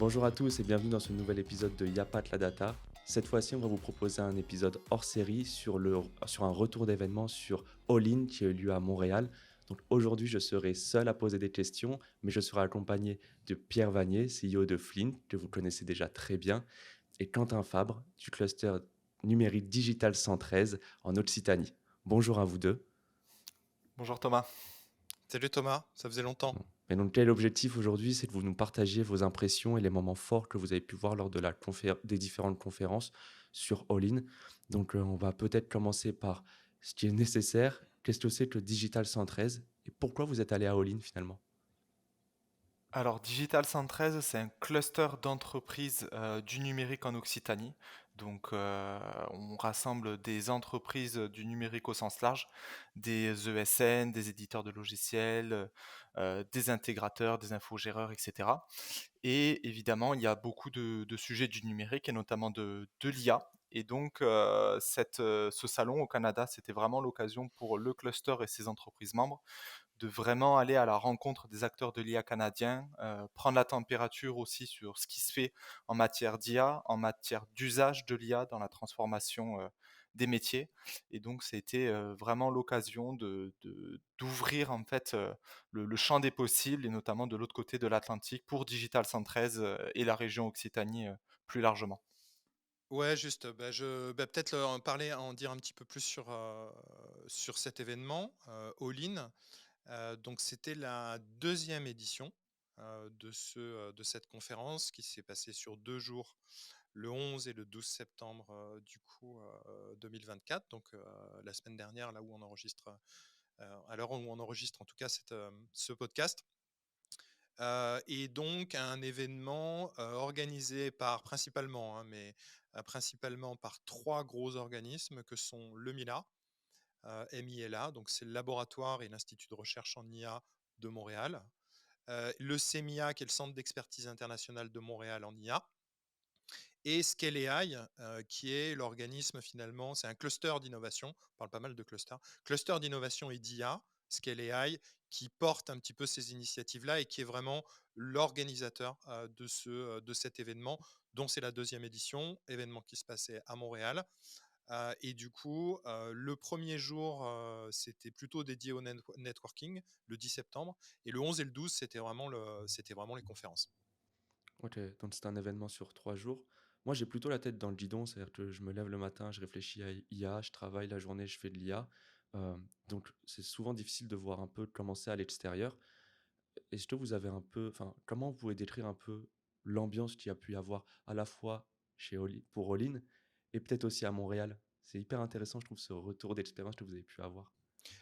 Bonjour à tous et bienvenue dans ce nouvel épisode de Yapat la Data. Cette fois-ci, on va vous proposer un épisode hors série sur un retour d'événement sur All In qui a eu lieu à Montréal. Donc aujourd'hui, je serai seul à poser des questions, mais je serai accompagné de Pierre Vanier, CEO de Flint, que vous connaissez déjà très bien, et Quentin Fabre du cluster numérique Digital 113 en Occitanie. Bonjour à vous deux. Bonjour Thomas. Salut Thomas, ça faisait longtemps. Et donc, quel est l'objectif aujourd'hui? C'est que vous nous partagiez vos impressions et les moments forts que vous avez pu voir lors de des différentes conférences sur All In. Donc, on va peut-être commencer par ce qui est nécessaire. Qu'est-ce que c'est que le Digital 113 et pourquoi vous êtes allé à All In finalement? Alors Digital 113, c'est un cluster d'entreprises du numérique en Occitanie. Donc on rassemble des entreprises du numérique au sens large, des ESN, des éditeurs de logiciels, des intégrateurs, des infogéreurs, etc. Et évidemment, il y a beaucoup de sujets du numérique et notamment de l'IA. Et donc, ce salon au Canada, c'était vraiment l'occasion pour le cluster et ses entreprises membres de vraiment aller à la rencontre des acteurs de l'IA canadiens, prendre la température aussi sur ce qui se fait en matière d'IA, en matière d'usage de l'IA dans la transformation des métiers. Et donc, c'était vraiment l'occasion d'ouvrir en fait le champ des possibles et notamment de l'autre côté de l'Atlantique pour Digital 113 et la région Occitanie plus largement. Ouais, juste, peut-être en dire un petit peu plus sur cet événement, All In. Donc c'était la deuxième édition de cette conférence qui s'est passée sur 2 jours, le 11 et le 12 septembre 2024, donc la semaine dernière, là où on enregistre, à l'heure où on enregistre en tout cas ce podcast. Et donc un événement, organisé par principalement, hein, principalement par 3 gros organismes que sont le MILA, MILA, donc c'est le laboratoire et l'institut de recherche en IA de Montréal, le CEMIA qui est le centre d'expertise international de Montréal en IA et Scale AI, qui est l'organisme finalement, c'est un cluster d'innovation, on parle pas mal de cluster d'innovation et d'IA, Scale AI, qui porte un petit peu ces initiatives-là et qui est vraiment l'organisateur de cet événement, dont c'est la deuxième édition, événement qui se passait à Montréal. Et du coup, le premier jour, c'était plutôt dédié au networking, le 10 septembre, et le 11 et le 12, c'était vraiment les conférences. Ok, donc c'est un événement sur 3 jours. Moi, j'ai plutôt la tête dans le guidon, c'est-à-dire que je me lève le matin, je réfléchis à IA, je travaille la journée, je fais de l'IA. Donc, c'est souvent difficile de voir un peu comment c'est à l'extérieur. Est-ce que vous avez un peu, enfin, comment vous pouvez décrire un peu l'ambiance qu'il y a pu y avoir à la fois pour All In et peut-être aussi à Montréal? C'est hyper intéressant, je trouve, ce retour d'expérience que vous avez pu avoir.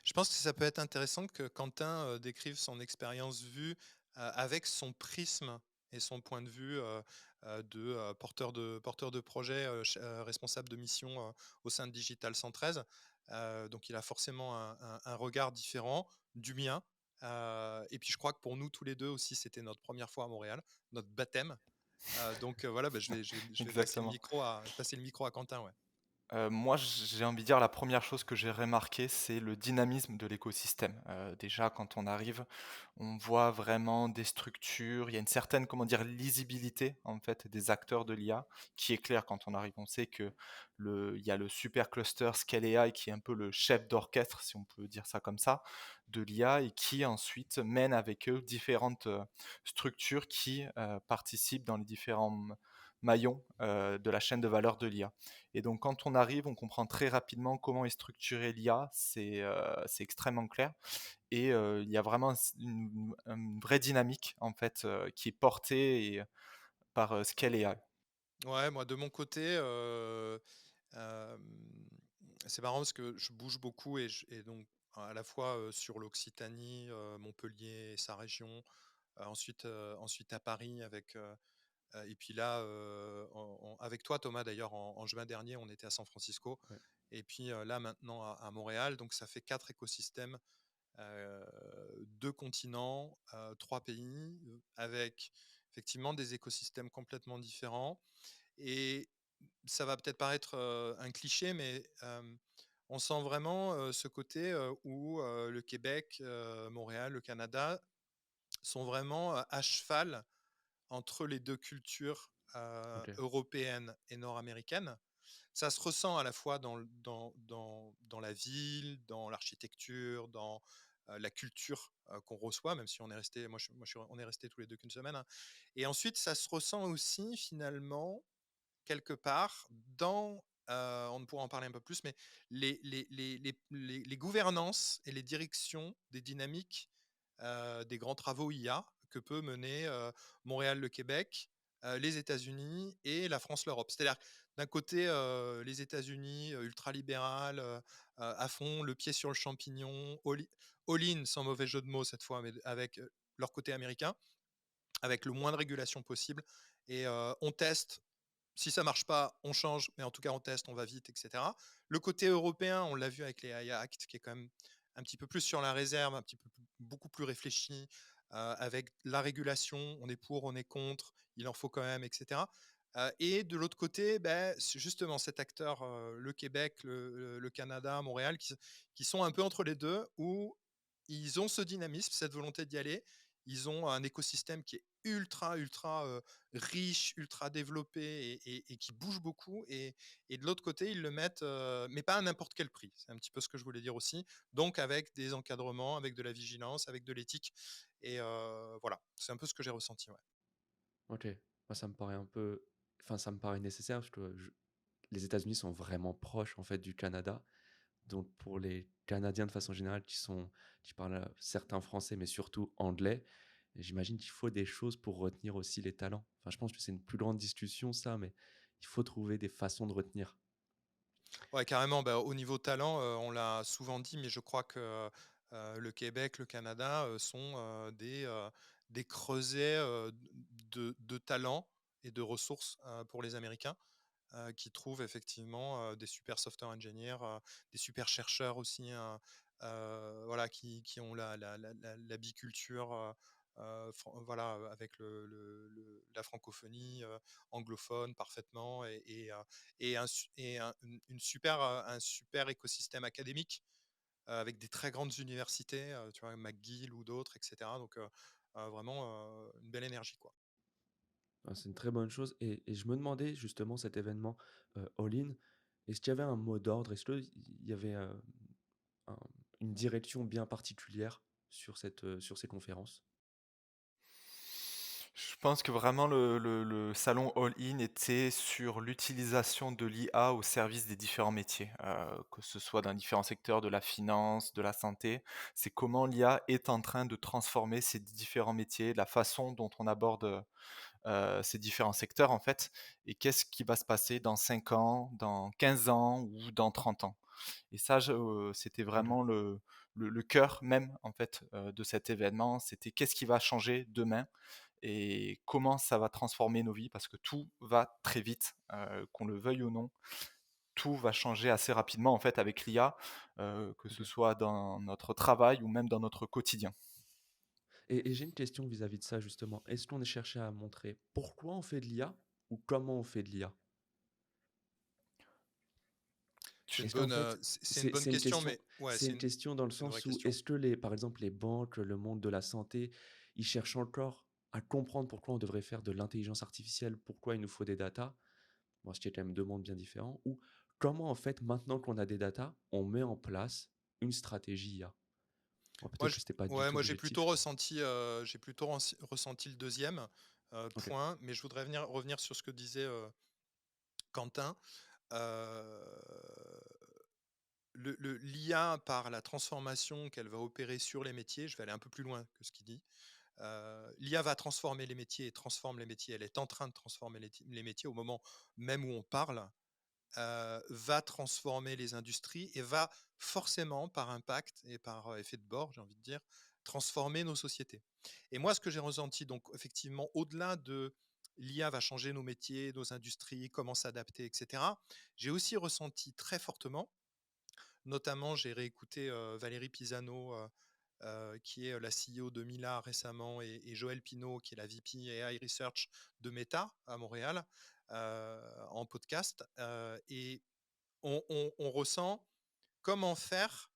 Je pense que ça peut être intéressant que Quentin décrive son expérience vue avec son prisme et son point de vue de porteur de projet, responsable de mission au sein de Digital 113. Donc il a forcément un regard différent du mien. Et puis je crois que pour nous tous les deux aussi, c'était notre première fois à Montréal, notre baptême. Donc voilà, je vais Exactement. passer le micro à Quentin. Ouais. Moi, j'ai envie de dire la première chose que j'ai remarqué, c'est le dynamisme de l'écosystème. Déjà, quand on arrive, on voit vraiment des structures, il y a une certaine, comment dire, lisibilité, en fait, des acteurs de l'IA qui est claire quand on arrive. On sait que il y a le super cluster Scale AI qui est un peu le chef d'orchestre, si on peut dire ça comme ça, de l'IA et qui ensuite mène avec eux différentes structures qui participent dans les différents maillons de la chaîne de valeur de l'IA. Et donc, quand on arrive, on comprend très rapidement comment est structurée l'IA. C'est extrêmement clair. Et il y a vraiment une vraie dynamique, en fait, qui est portée par Scale AI. Ouais, moi de mon côté, hem, c'est marrant parce que je bouge beaucoup et donc à la fois, sur l'Occitanie, Montpellier et sa région, ensuite à Paris et puis là, avec toi Thomas d'ailleurs en juin dernier, on était à San Francisco Ouais. et puis, là maintenant à Montréal, donc ça fait 4 écosystèmes, 2 continents, 3 pays, avec effectivement des écosystèmes complètement différents et ça va peut-être paraître, un cliché, mais on sent vraiment, ce côté, où, le Québec, Montréal, le Canada sont vraiment, à cheval entre les deux cultures OK. européennes et nord-américaines. Ça se ressent à la fois dans la ville, dans l'architecture, dans la culture qu'on reçoit, même si on est resté, on est resté tous les deux qu'une semaine, hein. Et ensuite, ça se ressent aussi finalement quelque part dans, on pourra en parler un peu plus, mais les gouvernances et les directions des dynamiques des grands travaux IA que peut mener Montréal, le Québec, les États-Unis et la France, l'Europe. C'est-à-dire d'un côté, les États-Unis ultralibéral, à fond, le pied sur le champignon, all-in, sans mauvais jeu de mots cette fois, mais avec leur côté américain, avec le moins de régulation possible. Et on teste, si ça marche pas, on change, mais en tout cas, on teste, on va vite, etc. Le côté européen, on l'a vu avec les AI Act, qui est quand même un petit peu plus sur la réserve, un petit peu beaucoup plus réfléchi, avec la régulation, on est pour, on est contre, il en faut quand même, etc. Et de l'autre côté, ben, c'est justement cet acteur, le Québec, le Canada, Montréal, qui sont un peu entre les deux, où ils ont ce dynamisme, cette volonté d'y aller. Ils ont un écosystème qui est ultra, ultra riche, ultra développé et qui bouge beaucoup. Et de l'autre côté, ils le mettent, mais pas à n'importe quel prix. C'est un petit peu ce que je voulais dire aussi. Donc avec des encadrements, avec de la vigilance, avec de l'éthique. Et voilà, c'est un peu ce que j'ai ressenti. Ouais. OK. Moi, ça me paraît un peu enfin, ça me paraît nécessaire parce que je les États-Unis sont vraiment proches, en fait, du Canada. Donc pour les Canadiens, de façon générale, qui parlent, certains français, mais surtout anglais, j'imagine qu'il faut des choses pour retenir aussi les talents. Enfin, je pense que c'est une plus grande discussion ça, mais il faut trouver des façons de retenir. Ouais, carrément. Bah, au niveau talent, on l'a souvent dit, mais je crois que le Québec, le Canada sont des creusets de talent et de ressources pour les Américains, qui trouvent effectivement des super software engineers, des super chercheurs aussi, hein, voilà, qui ont la biculture. Voilà, avec la francophonie anglophone parfaitement et un super écosystème académique avec des très grandes universités, tu vois, McGill ou d'autres, etc. Donc vraiment une belle énergie, quoi. C'est une très bonne chose et je me demandais justement cet événement, All In, est-ce qu'il y avait un mot d'ordre? Est-ce qu'il y avait, un une direction bien particulière sur ces conférences? Je pense que vraiment le salon all-in était sur l'utilisation de l'IA au service des différents métiers, que ce soit dans différents secteurs de la finance, de la santé. C'est comment l'IA est en train de transformer ces différents métiers, la façon dont on aborde, ces différents secteurs en fait et qu'est-ce qui va se passer dans 5 ans, dans 15 ans ou dans 30 ans. Et ça, c'était OK. vraiment le cœur même en fait, de cet événement. C'était qu'est-ce qui va changer demain et comment ça va transformer nos vies parce que tout va très vite, qu'on le veuille ou non. Tout va changer assez rapidement en fait avec l'IA, que ce OK. soit dans notre travail ou même dans notre quotidien. Et j'ai une question vis-à-vis de ça justement. Est-ce qu'on est cherché à montrer pourquoi on fait de l'IA ou comment on fait de l'IA? Est-ce qu'en fait, C'est une bonne c'est une question, question mais ouais, c'est une question dans le c'est une vraie sens où question. est-ce que les par exemple les banques, le monde de la santé, ils cherchent encore à comprendre pourquoi on devrait faire de l'intelligence artificielle, pourquoi il nous faut des datas? Bon, ce qui est quand même 2 mondes bien différents. Ou comment en fait, maintenant qu'on a des datas, on met en place une stratégie IA? Bon, Moi, peut-être que c'était pas du ouais, tout moi l'objectif. j'ai plutôt ressenti le deuxième OK, point, mais je voudrais revenir sur ce que disait Quentin. Euh, L'IA, par la transformation qu'elle va opérer sur les métiers, je vais aller un peu plus loin que ce qu'il dit. L'IA va transformer les métiers et transforme les métiers. Elle est en train de transformer les métiers au moment même où on parle. Va transformer les industries et va forcément, par impact et par effet de bord, j'ai envie de dire, transformer nos sociétés. Et moi, ce que j'ai ressenti, donc effectivement, au-delà de l'IA va changer nos métiers, nos industries, comment s'adapter, etc., j'ai aussi ressenti très fortement, notamment j'ai réécouté Valérie Pisano, qui est la CEO de Mila récemment, et Joël Pinault, qui est la VP AI Research de Meta à Montréal, en podcast. Et on ressent comment faire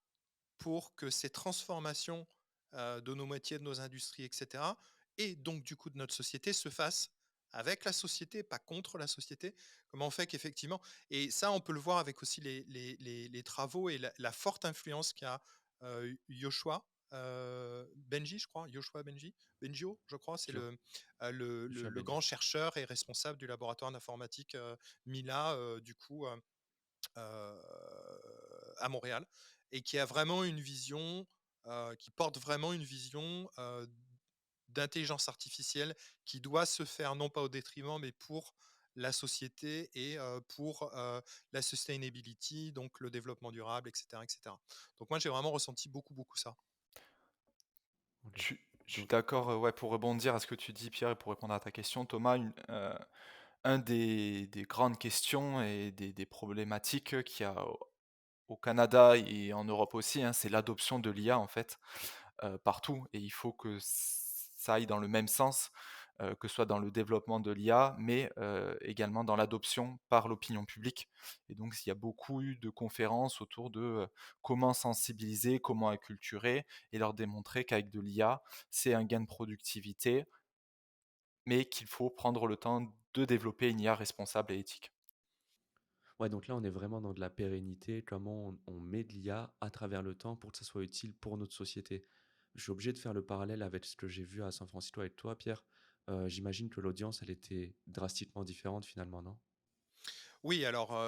pour que ces transformations de nos métiers, de nos industries, etc., et donc du coup de notre société se fasse avec la société, pas contre la société. Comment on fait qu'effectivement, et ça on peut le voir avec aussi les travaux et la forte influence qu'a Yoshua Benji, je crois, Yoshua Benji, Bengio, je crois, c'est Sûr, Joshua le grand Benji. chercheur et responsable du laboratoire d'informatique Mila, du coup, à Montréal, et qui a vraiment une vision, qui porte vraiment une vision d'intelligence artificielle qui doit se faire non pas au détriment, mais pour la société et pour la sustainability, donc le développement durable, etc., etc. Donc moi, j'ai vraiment ressenti beaucoup, beaucoup ça. OK. Je suis Donc d'accord, ouais, pour rebondir à ce que tu dis, Pierre, et pour répondre à ta question, Thomas, un des grandes questions et des problématiques qu'il y a au Canada et en Europe aussi, hein, c'est l'adoption de l'IA, en fait, partout, et il faut que ça aille dans le même sens, que ce soit dans le développement de l'IA, mais également dans l'adoption par l'opinion publique. Et donc il y a beaucoup eu de conférences autour de, comment sensibiliser, comment acculturer et leur démontrer qu'avec de l'IA, c'est un gain de productivité, mais qu'il faut prendre le temps de développer une IA responsable et éthique. ouais, donc là, on est vraiment dans de la pérennité, comment on met de l'IA à travers le temps pour que ça soit utile pour notre société. Je suis obligé de faire le parallèle avec ce que j'ai vu à San Francisco avec toi, Pierre. J'imagine que l'audience, elle était drastiquement différente finalement, non? Oui, alors à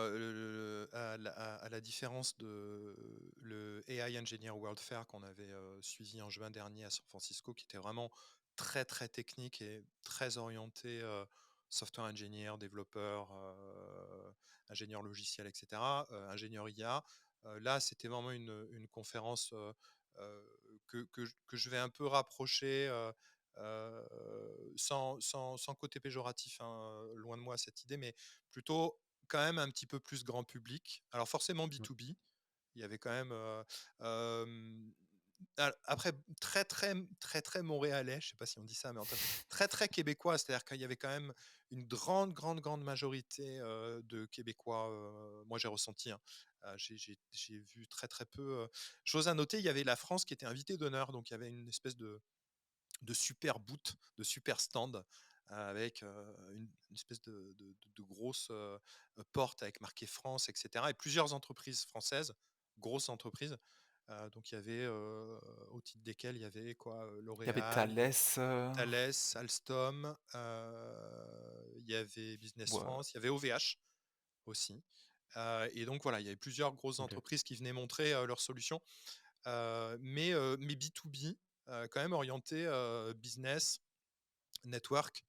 la différence de le AI Engineer World Fair qu'on avait suivi en juin dernier à San Francisco, qui était vraiment très très technique et très orienté software engineer, développeur, ingénieur logiciel, etc., ingénieur IA. Là, c'était vraiment une conférence euh, que je vais un peu rapprocher. Sans côté péjoratif, hein, loin de moi cette idée, mais plutôt quand même un petit peu plus grand public. Alors forcément Ouais. B2B, il y avait quand même après très très très très montréalais, je sais pas si on dit ça, mais en tout cas, très très québécois, c'est-à-dire qu'il y avait quand même une grande majorité de Québécois. Moi j'ai ressenti, hein. J'ai vu très très peu. Chose à noter, il y avait la France qui était invitée d'honneur, donc il y avait une espèce de super boot, de super stand avec une espèce de grosse porte avec marqué France, etc. Et plusieurs entreprises françaises, grosses entreprises. Donc il y avait, au titre desquelles il y avait quoi, Il y avait L'Oréal, Thales, Thales, Alstom, il y avait Business ouais, France, il y avait OVH aussi. Et donc voilà, il y avait plusieurs grosses OK. entreprises qui venaient montrer leurs solutions, mais B2B, quand même orienté business, network,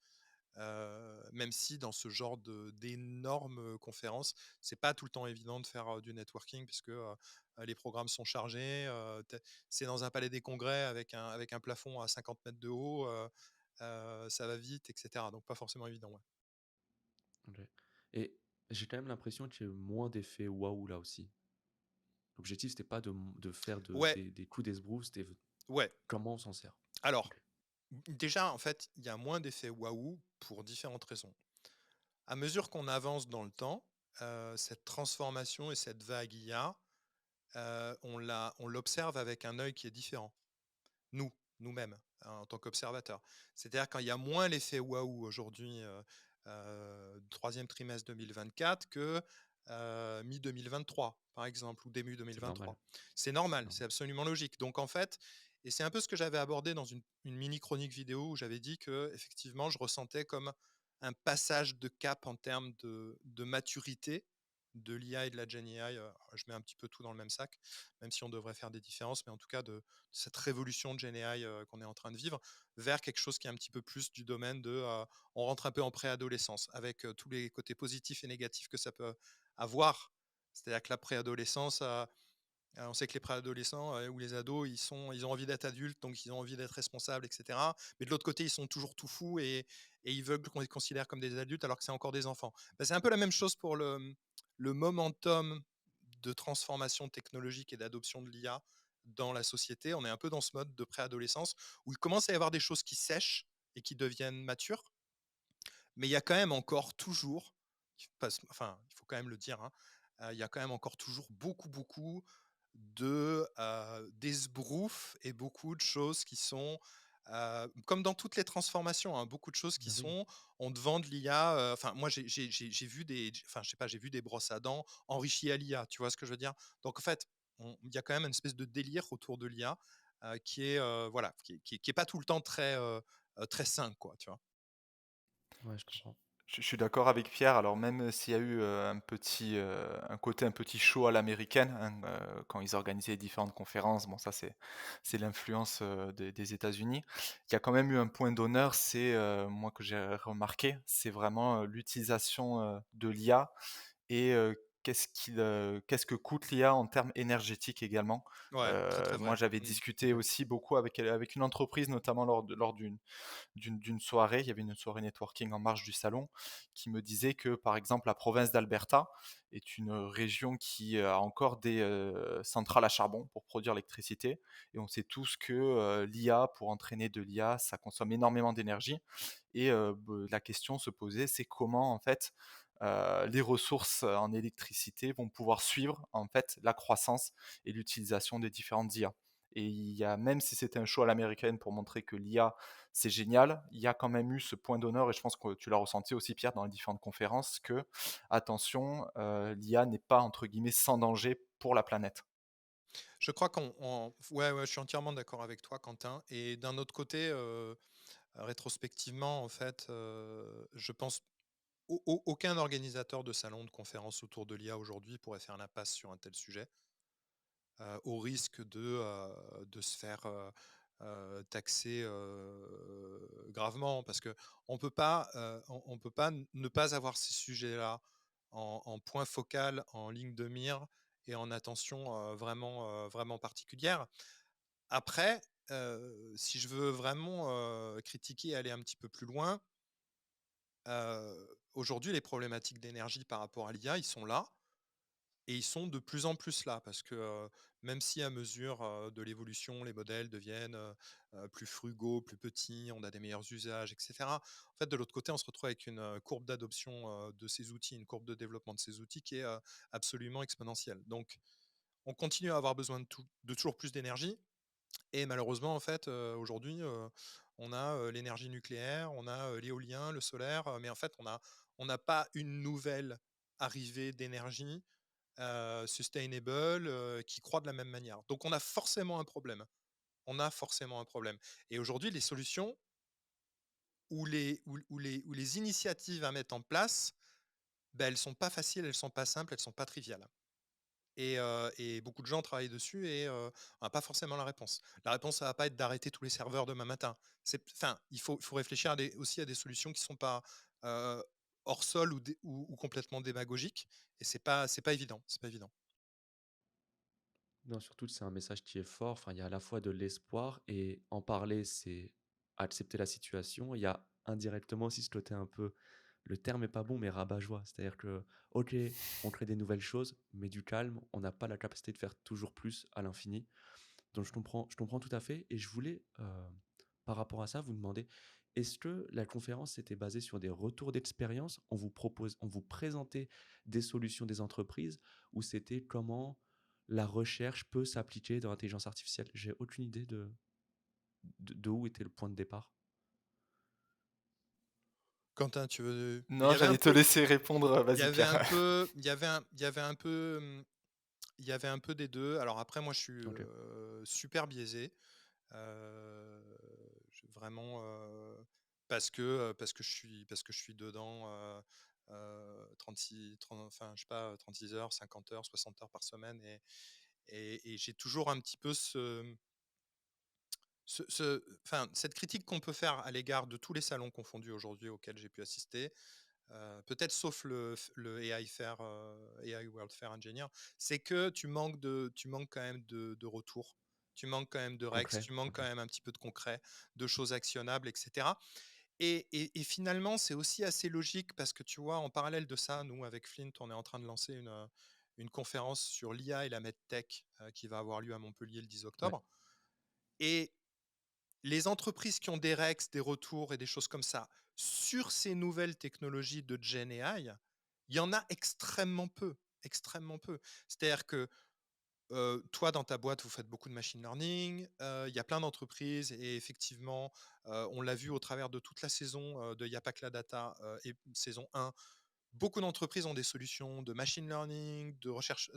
même si dans ce genre d'énormes conférences, c'est pas tout le temps évident de faire du networking puisque les programmes sont chargés. C'est dans un palais des congrès avec un plafond à 50 mètres de haut, ça va vite, etc. Donc pas forcément évident. Ouais. OK. Et j'ai quand même l'impression qu'il y a eu moins d'effets waouh là aussi. L'objectif, c'était pas de faire Ouais, des coups d'esbrouf, c'était ouais. comment on s'en sert. Alors, OK. déjà, en fait, il y a moins d'effets waouh pour différentes raisons. À mesure qu'on avance dans le temps, cette transformation et cette vague IA, on l'observe avec un œil qui est différent. Nous-mêmes, hein, en tant qu'observateurs. C'est-à-dire quand il y a moins l'effet waouh aujourd'hui, troisième trimestre 2024, que mi-2023, par exemple, ou début C'est normal, 2023. C'est c'est normal, c'est normal. absolument logique. Donc en fait, et c'est un peu ce que j'avais abordé dans une mini chronique vidéo où j'avais dit que effectivement, je ressentais comme un passage de cap en termes de maturité de l'IA et de la Gen AI. Je mets un petit peu tout dans le même sac, même si on devrait faire des différences, mais en tout cas de cette révolution de Gen AI qu'on est en train de vivre, vers quelque chose qui est un petit peu plus du domaine de on rentre un peu en préadolescence, avec tous les côtés positifs et négatifs que ça peut avoir. C'est-à-dire que la préadolescence, on sait que les préadolescents ou les ados, ils ont envie d'être adultes, donc ils ont envie d'être responsables, etc. Mais de l'autre côté, ils sont toujours tout fous et ils veulent qu'on les considère comme des adultes alors que c'est encore des enfants. Ben, c'est un peu la même chose pour le momentum de transformation technologique et d'adoption de l'IA dans la société. On est un peu dans ce mode de préadolescence où il commence à y avoir des choses qui sèchent et qui deviennent matures, mais il y a quand même encore toujours, enfin, il faut quand même le dire, hein, il y a quand même encore toujours beaucoup d'esbroufs et beaucoup de choses qui sont Comme dans toutes les transformations, hein, beaucoup de choses qui Bah oui. sont, on te vend de l'IA. Enfin, moi, j'ai vu enfin, je sais pas, j'ai vu des brosses à dents enrichies à l'IA. Tu vois ce que je veux dire? Donc, en fait, il y a quand même une espèce de délire autour de l'IA qui est, voilà, qui est pas tout le temps très sain, quoi. Tu vois? Ouais, je comprends. Je suis d'accord avec Pierre. Alors même s'il y a eu, un côté un petit show à l'américaine, hein, quand ils organisaient différentes conférences, bon ça c'est l'influence, des États-Unis. Il y a quand même eu un point d'honneur, c'est, moi que j'ai remarqué, c'est vraiment, l'utilisation, de l'IA et qu'est-ce que coûte l'IA en termes énergétiques également? Ouais, très, très Moi vrai. j'avais Tout à discuté fait. aussi beaucoup avec une entreprise, notamment lors d'une soirée. Il y avait une soirée networking en marge du salon qui me disait que, par exemple, la province d'Alberta est une région qui a encore des centrales à charbon pour produire l'électricité. Et on sait tous que l'IA, pour entraîner de l'IA, ça consomme énormément d'énergie. Et la question se posait, c'est comment en fait les ressources en électricité vont pouvoir suivre en fait la croissance et l'utilisation des différentes IA. Et il y a, même si c'était un show à l'américaine pour montrer que l'IA c'est génial, il y a quand même eu ce point d'honneur, et je pense que tu l'as ressenti aussi Pierre dans les différentes conférences, que attention, l'IA n'est pas entre guillemets sans danger pour la planète. Je crois ouais, ouais, je suis entièrement d'accord avec toi, Quentin. Et d'un autre côté, rétrospectivement, en fait, je pense aucun organisateur de salon de conférence autour de l'IA aujourd'hui pourrait faire l'impasse sur un tel sujet, au risque de se faire taxer gravement, parce que on peut pas ne pas avoir ces sujets-là en point focal, en ligne de mire et en attention vraiment particulière. Après, si je veux vraiment critiquer et aller un petit peu plus loin, aujourd'hui, les problématiques d'énergie par rapport à l'IA, ils sont là et ils sont de plus en plus là parce que, même si à mesure, de l'évolution, les modèles deviennent, plus frugaux, plus petits, on a des meilleurs usages et cetera. En fait, de l'autre côté, on se retrouve avec une, courbe d'adoption, de ces outils, une courbe de développement de ces outils qui est, absolument exponentielle. Donc on continue à avoir besoin de toujours plus d'énergie et malheureusement, en fait, aujourd'hui, on a, l'énergie nucléaire, on a, l'éolien, le solaire, mais en fait, on n'a pas une nouvelle arrivée d'énergie, sustainable, qui croît de la même manière. Donc on a forcément un problème. On a forcément un problème. Et aujourd'hui, les solutions ou les initiatives à mettre en place, ben elles sont pas faciles, elles sont pas simples, elles sont pas triviales. Et beaucoup de gens travaillent dessus et on n'a pas forcément la réponse. La réponse, ça va pas être d'arrêter tous les serveurs demain matin. Enfin, il faut réfléchir aussi à des solutions qui sont pas euh, hors sol ou complètement démagogiques. Et c'est pas évident. C'est pas évident. Non, surtout, c'est un message qui est fort. Enfin, il y a à la fois de l'espoir et en parler, c'est accepter la situation. Il y a indirectement aussi ce côté un peu, le terme est pas bon, mais rabat-joie. C'est-à-dire que, ok, on crée des nouvelles choses, mais du calme, on n'a pas la capacité de faire toujours plus à l'infini. Donc je comprends tout à fait. Et je voulais, par rapport à ça, vous demander, est-ce que la conférence était basée sur des retours d'expérience? On vous présentait des solutions des entreprises ou c'était comment la recherche peut s'appliquer dans l'intelligence artificielle? J'ai aucune idée de où était le point de départ. Quentin, tu veux. Il y Non, avait un j'allais te peu. laisser répondre, Il y vas-y avait Pierre. un peu. Il y avait un peu. Il y avait un peu des deux. Alors après, moi, je suis Ok, super biaisé. Euh, Vraiment parce que je suis dedans 36 30, enfin je sais pas 36 heures, 50 heures, 60 heures par semaine et j'ai toujours un petit peu enfin cette critique qu'on peut faire à l'égard de tous les salons confondus aujourd'hui auxquels j'ai pu assister, peut-être sauf le AI Fair, AI World Fair Engineer, c'est que tu manques quand même de retours. Tu manques quand même de Rex, concret. tu manques Ok. quand même un petit peu de concret, de choses actionnables, etc. Et finalement, c'est aussi assez logique parce que tu vois, en parallèle de ça, nous, avec Flint, on est en train de lancer une conférence sur l'IA et la MedTech qui va avoir lieu à Montpellier le 10 Ouais. octobre. Et les entreprises qui ont des Rex, des retours et des choses comme ça sur ces nouvelles technologies de Gen AI, il y en a extrêmement peu, extrêmement peu. C'est-à-dire que toi, dans ta boîte, vous faites beaucoup de machine learning, il y a plein d'entreprises et effectivement, on l'a vu au travers de toute la saison, de Il y a pas que la data, et saison 1, beaucoup d'entreprises ont des solutions de machine learning, de recherche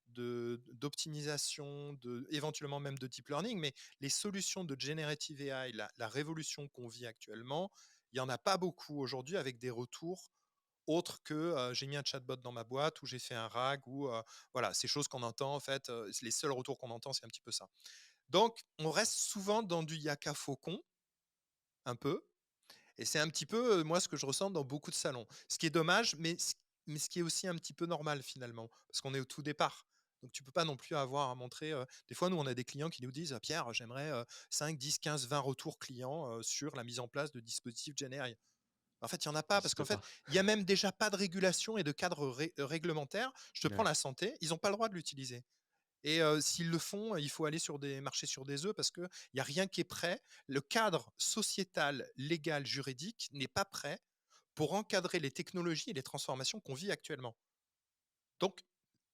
d'optimisation, éventuellement même de deep learning, mais les solutions de generative AI, la révolution qu'on vit actuellement, il y en a pas beaucoup aujourd'hui avec des retours autres que, j'ai mis un chatbot dans ma boîte ou j'ai fait un RAG ou, voilà, ces choses qu'on entend en fait, les seuls retours qu'on entend, c'est un petit peu ça. Donc on reste souvent dans du yaka faucon, un peu, et c'est un petit peu, moi, ce que je ressens dans beaucoup de salons. Ce qui est dommage, mais ce qui est aussi un petit peu normal finalement, parce qu'on est au tout départ. Donc tu peux pas non plus avoir à montrer, des fois, nous, on a des clients qui nous disent: «Pierre, j'aimerais, 5, 10, 15, 20 retours clients, sur la mise en place de dispositifs GenAI». En fait, il y en a Ça pas parce existe qu'en fait, pas. il y a même déjà pas de régulation et de cadre réglementaire. Je te prends Ouais, la santé, ils ont pas le droit de l'utiliser et s'ils le font, il faut aller sur des marcher sur des œufs parce qu'il y a rien qui est prêt. Le cadre sociétal, légal, juridique n'est pas prêt pour encadrer les technologies et les transformations qu'on vit actuellement. Donc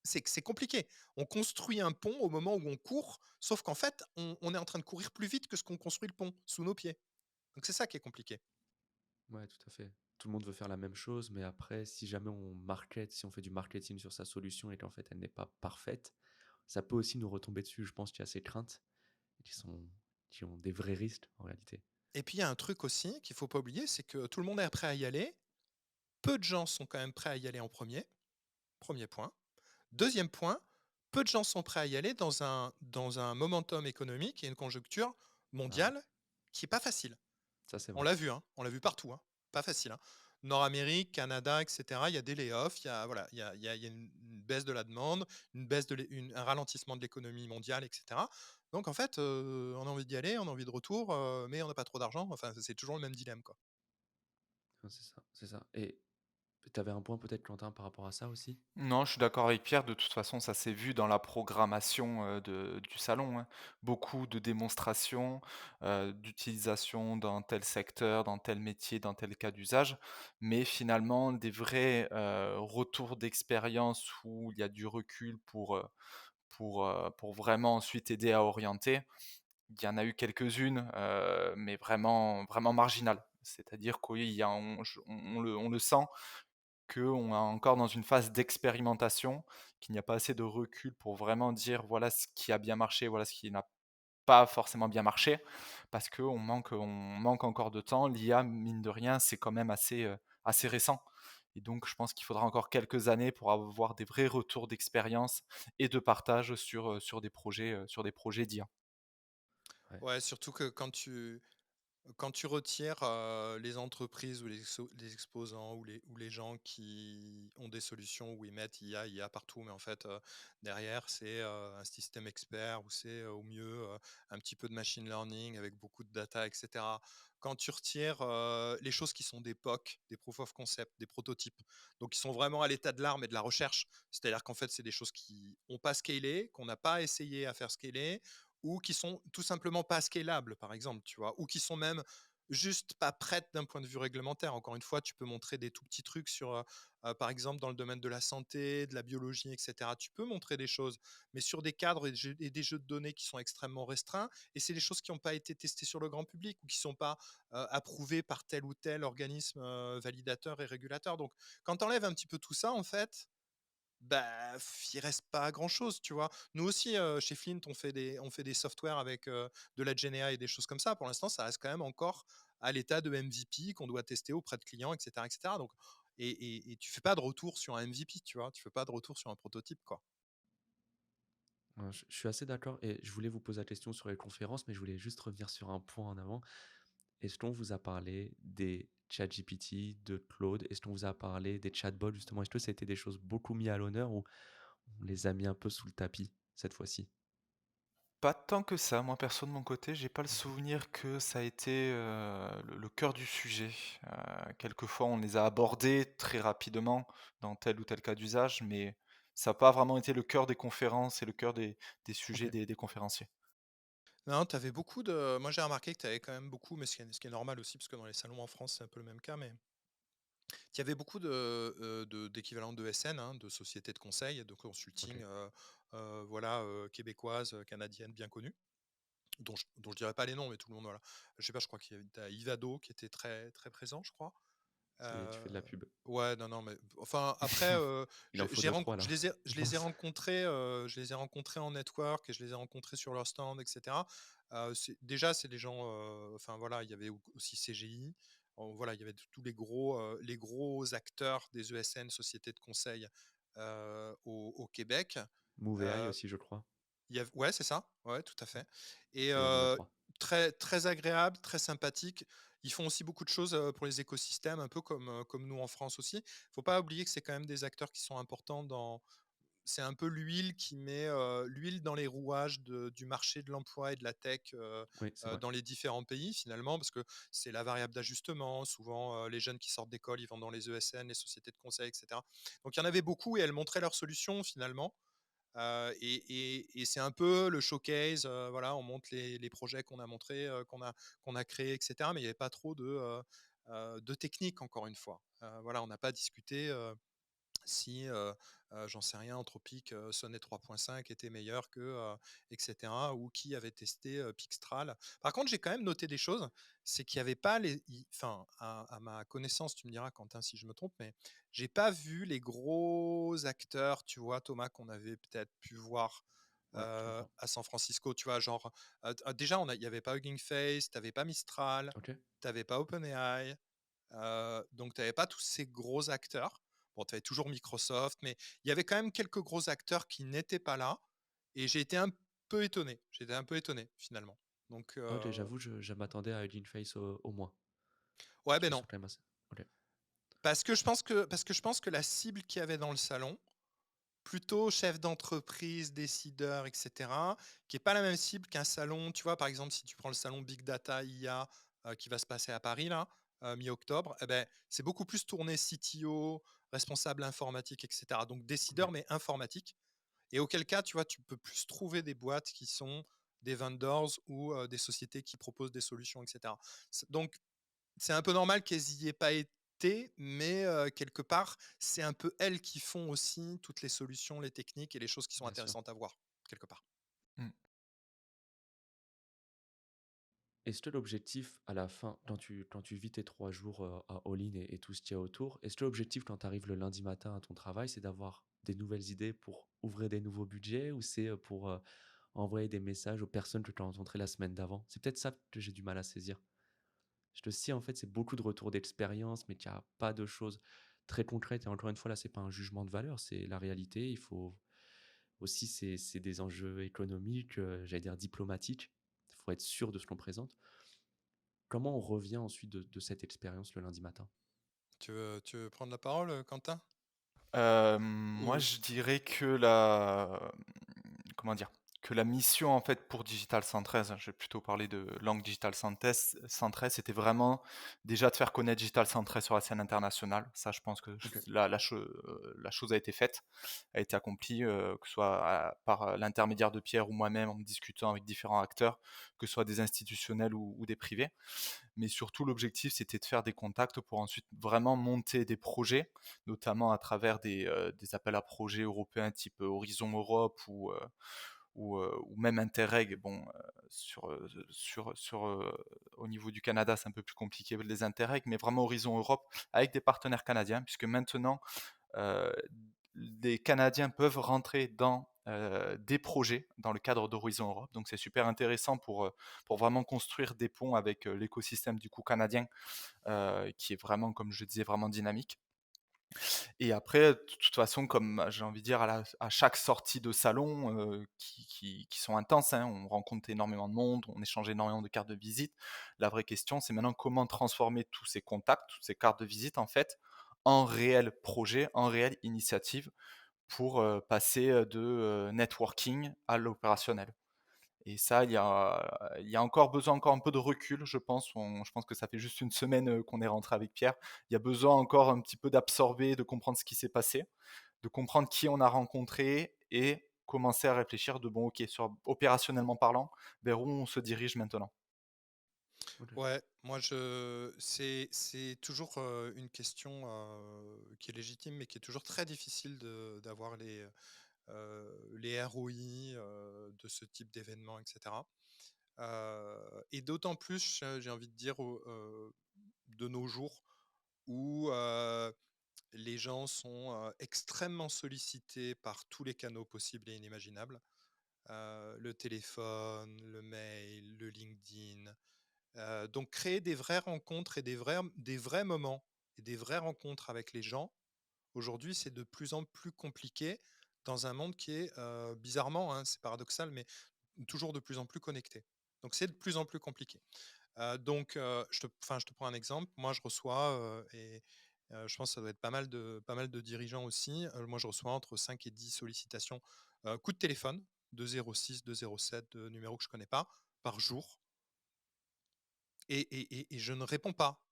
c'est compliqué. On construit un pont au moment où on court, sauf qu'en fait, on est en train de courir plus vite que ce qu'on construit le pont, sous nos pieds. Donc c'est ça qui est compliqué. ouais, tout à fait. Tout le monde veut faire la même chose, mais après, si jamais si on fait du marketing sur sa solution et qu'en fait elle n'est pas parfaite, ça peut aussi nous retomber dessus. Je pense qu'il y a ces craintes qui ont des vrais risques en réalité. Et puis il y a un truc aussi qu'il faut pas oublier, c'est que tout le monde est prêt à y aller. Peu de gens sont quand même prêts à y aller en premier. Premier point. Deuxième point, peu de gens sont prêts à y aller dans un momentum économique et une conjoncture Ah ouais, mondiale qui est pas facile. ça c'est On vrai. l'a vu, hein, on l'a vu partout, hein. Pas facile, hein. Nord-Amérique, Canada, et cetera, il y a des layoffs, il y a voilà, il y a une baisse de la demande, une baisse de un ralentissement de l'économie mondiale, et cetera. Donc en fait, on a envie d'y aller, on a envie de retour, mais on n'a pas trop d'argent. Enfin, c'est toujours le même dilemme, quoi. Ouais, c'est ça, c'est ça. Et tu avais un point peut-être, Quentin, par rapport à ça aussi? Non, je suis d'accord avec Pierre. De toute façon, ça s'est vu dans la programmation, du salon, hein. Beaucoup de démonstrations, d'utilisation dans tel secteur, dans tel métier, dans tel cas d'usage. Mais finalement, des vrais, retours d'expérience où il y a du recul pour vraiment ensuite aider à orienter, il y en a eu quelques-unes, mais vraiment vraiment marginales. C'est-à-dire qu'il y a on le sent qu'on est encore dans une phase d'expérimentation, qu'il n'y a pas assez de recul pour vraiment dire: «Voilà ce qui a bien marché, voilà ce qui n'a pas forcément bien marché», parce qu'on manque encore de temps. L'IA, mine de rien, c'est quand même assez récent et donc je pense qu'il faudra encore quelques années pour avoir des vrais retours d'expérience et de partage sur des projets d'IA. Ouais, Ouais, surtout que quand tu retires, les entreprises ou les exposants ou les gens qui ont des solutions où ils mettent IA partout, mais en fait, derrière, c'est, un système expert ou c'est, au mieux, un petit peu de machine learning avec beaucoup de data, et cetera. Quand tu retires, les choses qui sont des POC, des proof of concept, des prototypes, donc qui sont vraiment à l'état de l'art et de la recherche, c'est-à-dire qu'en fait, c'est des choses qui ont pas scalé, qu'on n'a pas essayé à faire scaler ou qui sont tout simplement pas scalables, par exemple, tu vois? Ou qui sont même juste pas prêtes d'un point de vue réglementaire. Encore une fois, tu peux montrer des tout petits trucs sur, par exemple, dans le domaine de la santé, de la biologie, et cetera. Tu peux montrer des choses, mais sur des cadres et des jeux de données qui sont extrêmement restreints et c'est des choses qui n'ont pas été testées sur le grand public ou qui sont pas, approuvées par tel ou tel organisme, validateur et régulateur. Donc quand tu enlèves un petit peu tout ça, en fait, bah, il reste pas grand-chose, tu vois? Nous aussi, chez Flint, on fait des softwares avec, de la GenAI et des choses comme ça. Pour l'instant, ça reste quand même encore à l'état de MVP qu'on doit tester auprès de clients, et cetera. Donc et tu fais pas de retour sur un MVP, tu vois? Tu fais pas de retour sur un prototype, quoi. je suis assez d'accord et je voulais vous poser la question sur les conférences, mais je voulais juste revenir sur un point en avant. Est-ce qu'on vous a parlé des ChatGPT, de Claude? Est-ce qu'on vous a parlé des chatbots justement? Est-ce que c'était des choses beaucoup mis à l'honneur ou on les a mis un peu sous le tapis cette fois-ci? Pas tant que ça, moi perso de mon côté, j'ai pas le souvenir que ça a été, le cœur du sujet. Quelquefois on les a abordés très rapidement dans tel ou tel cas d'usage, mais ça a pas vraiment été le cœur des conférences et le cœur des sujets OK. des conférenciers. Non, tu avais beaucoup de moi, j'ai remarqué que tu avais quand même beaucoup, mais ce qui est normal aussi parce que dans les salons en France, c'est un peu le même cas, mais il y avait beaucoup d'équivalents d'ESN, hein, de sociétés de conseil, de consulting, OK. voilà, québécoises, canadiennes bien connues, dont je dirais pas les noms, mais tout le monde, voilà. Je sais pas, je crois qu'il y avait tu Ivado qui était très, très présent, je crois. Tu fais de la pub. Ouais, non, non, mais enfin après, Il en faut deux trois là. je les ai rencontrés en network et je les ai rencontrés sur leur stand, et cetera. C'est des gens, enfin voilà, il y avait aussi CGI. Voilà, il y avait tous les gros acteurs des ESN, sociétés de conseil, au Québec. Move AI Heu aussi, je crois, Ouais, c'est ça, ouais, tout à fait et et Neo3. très très agréable, très sympathique. Ils font aussi beaucoup de choses, pour les écosystèmes, un peu comme nous en France aussi. Faut pas oublier que c'est quand même des acteurs qui sont importants dans c'est un peu l'huile qui met, l'huile dans les rouages du marché de l'emploi et de la tech, Oui, c'est vrai. dans les différents pays finalement, parce que c'est la variable d'ajustement. Souvent, les jeunes qui sortent d'école, ils vont dans les ESN, les sociétés de conseil, et cetera. Donc il y en avait beaucoup et elles montraient leurs solutions finalement. Et c'est un peu le showcase, voilà, on montre les projets qu'on a montrés, qu'on a créés, et cetera. Mais il n'y avait pas trop de technique, encore une fois. Voilà, on n'a pas discuté si, j'en sais rien, Anthropic, Sonnet 3.5 était meilleur que, et cetera, ou qui avait testé, Pixtral. Par contre, j'ai quand même noté des choses, c'est qu'il y avait pas enfin, à ma connaissance, tu me diras, Quentin, si je me trompe, mais j'ai pas vu les gros acteurs, tu vois, Thomas, qu'on avait peut-être pu voir, Ouais, je comprends. à San Francisco, tu vois? Genre, déjà, il y avait pas Hugging Face, tu avais pas Mistral, OK. tu avais pas OpenAI. Donc tu avais pas tous ces gros acteurs. Bon, tu avais toujours Microsoft, mais il y avait quand même quelques gros acteurs qui n'étaient pas là et j'ai été un peu étonné. J'étais un peu étonné finalement. Donc OK, j'avoue, je m'attendais à Hugging Face au moins. ouais, Parce ben qu'ils non. sont quand même assez OK. Parce que je pense que la cible qu'il y avait dans le salon, plutôt chef d'entreprise, décideur, et cetera, qui est pas la même cible qu'un salon. Tu vois, par exemple, si tu prends le salon Big Data IA, qui va se passer à Paris là, mi-octobre, eh ben, c'est beaucoup plus tourné CTO, responsable informatique, et cetera. Donc OK. décideur, mais informatique. Et auquel cas, tu vois, tu peux plus trouver des boîtes qui sont des vendors ou des sociétés qui proposent des solutions, et cetera. Donc c'est un peu normal qu'elles y aient pas été, mais quelque part, c'est un peu elles qui font aussi toutes les solutions, les techniques et les choses qui sont Bien sûr. intéressantes à voir, quelque part. Mmh. Est-ce que l'objectif à la fin, quand tu vis tes 3 jours, à all-in et tout ce qu'il y a autour, est-ce que l'objectif quand tu arrives le lundi matin à ton travail, c'est d'avoir des nouvelles idées pour ouvrir des nouveaux budgets ou c'est, pour, envoyer des messages aux personnes que tu as rencontrées la semaine d'avant? C'est peut-être ça que j'ai du mal à saisir. Je te si en fait, c'est beaucoup de retours d'expérience, mais qu'il y a pas de choses très concrètes et encore une fois, là, c'est pas un jugement de valeur, c'est la réalité. Il faut aussi, c'est des enjeux économiques, j'allais dire diplomatiques. Il faut être sûr de ce qu'on présente. Comment on revient ensuite de cette expérience le lundi matin? Tu veux prendre la parole, Quentin? Moi, Ou je dirais que comment dire? Que la mission, en fait, pour Digital 113, je vais plutôt parler de Langue Digital 113, c'était vraiment déjà de faire connaître Digital 113 sur la scène internationale. Ça, je pense que OK, la chose a été faite, a été accomplie, que ce soit par l'intermédiaire de Pierre ou moi-même en discutant avec différents acteurs, que ce soit des institutionnels ou des privés. Mais surtout, l'objectif, c'était de faire des contacts pour ensuite vraiment monter des projets, notamment à travers des appels à projets européens type Horizon Europe ou même Interreg. Bon, au niveau du Canada, c'est un peu plus compliqué les Interreg, mais vraiment Horizon Europe avec des partenaires canadiens, puisque maintenant, euh, les Canadiens peuvent rentrer dans des projets dans le cadre d'Horizon Europe. Donc c'est super intéressant pour vraiment construire des ponts avec l'écosystème du coup canadien qui est vraiment, comme je disais, vraiment dynamique. Et après, de toute façon, comme j'ai envie de dire, à chaque sortie de salon, qui sont intenses, hein, on rencontre énormément de monde, on échange énormément de cartes de visite. La vraie question, c'est maintenant comment transformer tous ces contacts, toutes ces cartes de visite, en fait, en réels projets, en réelles initiatives pour passer de networking à l'opérationnel. Et ça, il y a encore besoin encore un peu de recul, je pense. Je pense que ça fait juste une semaine qu'on est rentré avec Pierre. Il y a besoin encore un petit peu d'absorber, de comprendre ce qui s'est passé, de comprendre qui on a rencontré et commencer à réfléchir de bon, ok, opérationnellement parlant, vers où on se dirige maintenant. OK. ouais, moi c'est toujours une question qui est légitime, mais qui est toujours très difficile d'avoir les ROI de ce type d'événement, etc. Et d'autant plus, j'ai envie de dire, de nos jours, où les gens sont extrêmement sollicités par tous les canaux possibles et inimaginables. Le téléphone, le mail, le LinkedIn. Donc créer des vraies rencontres et des vrais moments et des vraies rencontres avec les gens, aujourd'hui, c'est de plus en plus compliqué dans un monde qui est, bizarrement, hein, c'est paradoxal, mais toujours de plus en plus connecté. Donc c'est de plus en plus compliqué. Donc, je te prends un exemple. Moi, je reçois, je pense que ça doit être pas mal de dirigeants aussi. Moi, je reçois entre 5 et 10 sollicitations, coups de téléphone de 06, de 07, de numéros que je connais pas, par jour, et je ne réponds pas.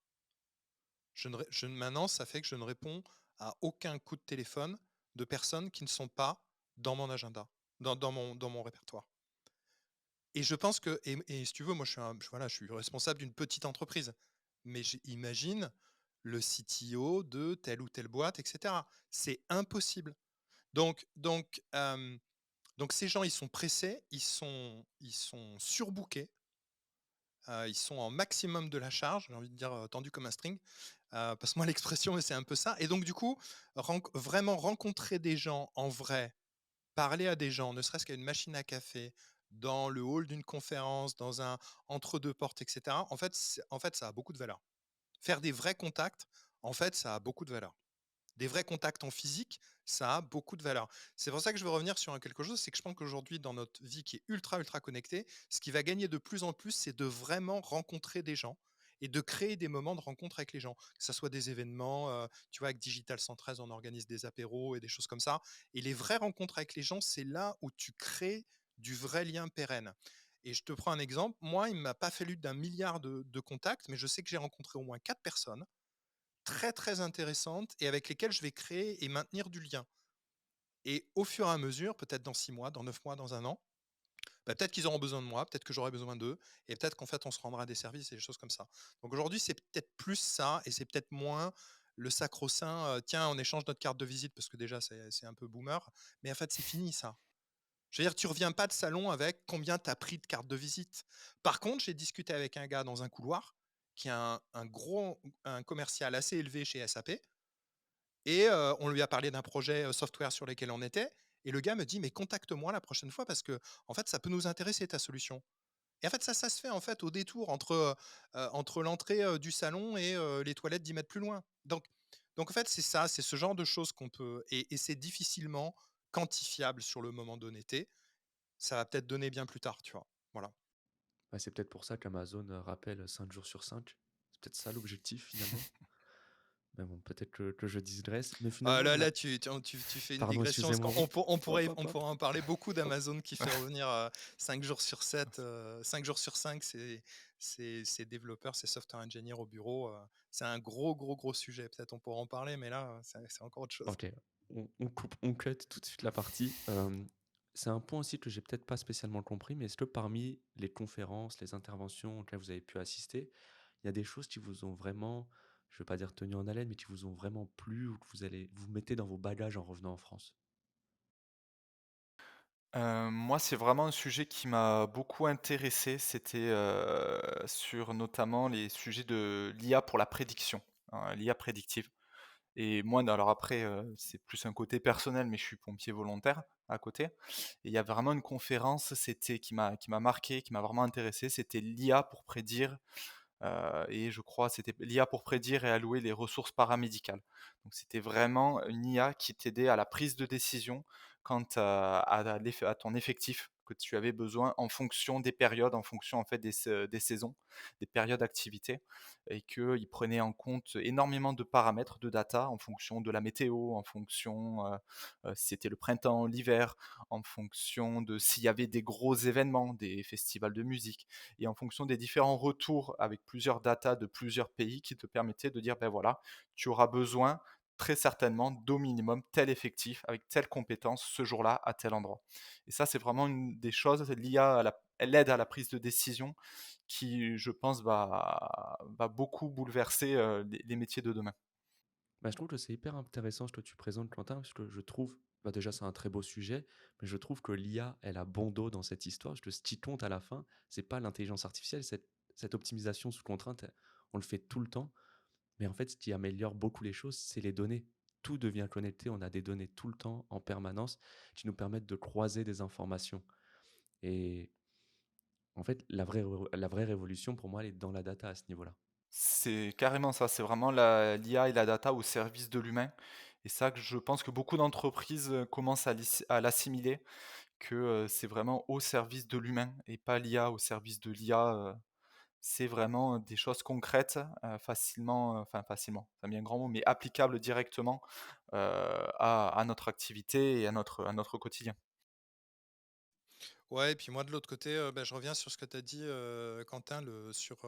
Maintenant, ça fait que je ne réponds à aucun coup de téléphone de personnes qui ne sont pas dans mon agenda, dans mon répertoire. Et je pense que, et si tu veux, moi, voilà, je suis responsable d'une petite entreprise. Mais imagine le CTO de telle ou telle boîte, etc. C'est impossible. Donc ces gens, ils sont pressés, ils sont surbookés, ils sont en maximum de la charge, j'ai envie de dire tendu comme un string. Passe-moi l'expression, mais c'est un peu ça. Et donc, du coup, vraiment rencontrer des gens en vrai, parler à des gens, ne serait-ce qu'à une machine à café, dans le hall d'une conférence, dans un entre-deux portes, etc., en fait, ça a beaucoup de valeur. Faire des vrais contacts, en fait, ça a beaucoup de valeur. Des vrais contacts en physique, ça a beaucoup de valeur. C'est pour ça que je veux revenir sur quelque chose, c'est que je pense qu'aujourd'hui, dans notre vie qui est ultra, ultra connectée, ce qui va gagner de plus en plus, c'est de vraiment rencontrer des gens et de créer des moments de rencontre avec les gens. Que ce soit des événements, tu vois, avec Digital 113, on organise des apéros et des choses comme ça. Et les vraies rencontres avec les gens, c'est là où tu crées du vrai lien pérenne. Et je te prends un exemple. Moi, il ne m'a pas fallu d'un milliard de contacts, mais je sais que j'ai rencontré au moins 4 personnes très, très intéressantes et avec lesquelles je vais créer et maintenir du lien. Et au fur et à mesure, peut-être dans 6 mois, dans 9 mois, dans un an, bah, peut-être qu'ils auront besoin de moi, peut-être que j'aurai besoin d'eux, et peut-être qu'en fait, on se rendra des services et des choses comme ça. Donc aujourd'hui, c'est peut-être plus ça, et c'est peut-être moins le sacro-saint, tiens, on échange notre carte de visite, parce que déjà, c'est un peu boomer, mais en fait, c'est fini ça. Je veux dire, tu reviens pas de salon avec combien tu as pris de carte de visite. Par contre, j'ai discuté avec un gars dans un couloir qui a un commercial assez élevé chez SAP, et on lui a parlé d'un projet software sur lequel on était. Et le gars me dit, mais contacte-moi la prochaine fois parce que en fait, ça peut nous intéresser ta solution. Et en fait, ça se fait en fait au détour entre l'entrée du salon et les toilettes 10 mètres plus loin. Donc en fait, c'est ça, c'est ce genre de choses qu'on peut, et c'est difficilement quantifiable sur le moment donné T. Ça va peut-être donner bien plus tard, tu vois. Voilà. Bah, c'est peut-être pour ça qu'Amazon, rappelle 5 jours sur 5. C'est peut-être ça l'objectif finalement? Mais bon, peut-être que je digresse, mais Ah, finalement là, la là, tu fais une pardon, digression, parce excusez-moi. qu'on Hop, pourrait, hop, on hop, pourrait en parler beaucoup hop. d'Amazon qui fait revenir 5 jours sur 7, 5 jours sur 5, ses développeurs, ses software engineers au bureau. C'est un gros, gros, gros sujet. Peut-être on pourra en parler, mais là, c'est encore autre chose. OK, on coupe, on cut tout de suite la partie. C'est un point aussi que j'ai peut-être pas spécialement compris, mais est-ce que parmi les conférences, les interventions auxquelles vous avez pu assister, il y a des choses qui vous ont vraiment, je ne veux pas dire tenu en haleine, mais qui vous ont vraiment plu ou que vous mettez dans vos bagages en revenant en France? Moi, c'est vraiment un sujet qui m'a beaucoup intéressé. C'était, sur notamment les sujets de l'IA pour la prédiction, hein, l'IA prédictive. Et moi, alors après, c'est plus un côté personnel, mais je suis pompier volontaire à côté. Et il y a vraiment une conférence, c'était qui m'a marqué, qui m'a vraiment intéressé, c'était l'IA pour prédire, et je crois c'était l'IA pour prédire et allouer les ressources paramédicales. Donc c'était vraiment une IA qui t'aidait à la prise de décision quant à ton effectif que tu avais besoin en fonction des périodes, en fonction en fait des saisons, des périodes d'activité, et qu'il prenait en compte énormément de paramètres de data en fonction de la météo, en fonction si c'était le printemps, l'hiver, en fonction de s'il y avait des gros événements, des festivals de musique, et en fonction des différents retours avec plusieurs datas de plusieurs pays qui te permettaient de dire, ben voilà, tu auras besoin très certainement d'au minimum tel effectif avec telle compétence ce jour-là à tel endroit. Et ça, c'est vraiment une des choses, l'IA, elle aide à la prise de décision qui, je pense, va beaucoup bouleverser les métiers de demain. Bah, je trouve que c'est hyper intéressant ce que tu présentes, Quentin, parce que je trouve Bah, déjà, c'est un très beau sujet, mais je trouve que l'IA, elle a bon dos dans cette histoire. Je ce qui compte à la fin, c'est pas l'intelligence artificielle, cette optimisation sous contrainte, on le fait tout le temps. Mais en fait, ce qui améliore beaucoup les choses, c'est les données. Tout devient connecté, on a des données tout le temps, en permanence, qui nous permettent de croiser des informations. Et en fait, la vraie révolution pour moi, elle est dans la data à ce niveau-là. C'est carrément ça, c'est vraiment la l'IA et la data au service de l'humain et ça que je pense que beaucoup d'entreprises, commencent à l'assimiler que, c'est vraiment au service de l'humain et pas l'IA au service de l'IA, c'est vraiment des choses concrètes, facilement, enfin facilement, c'est un bien grand mot, mais applicables directement, à notre activité et à notre quotidien. Ouais, et puis moi de l'autre côté, bah, je reviens sur ce que tu as dit, Quentin, sur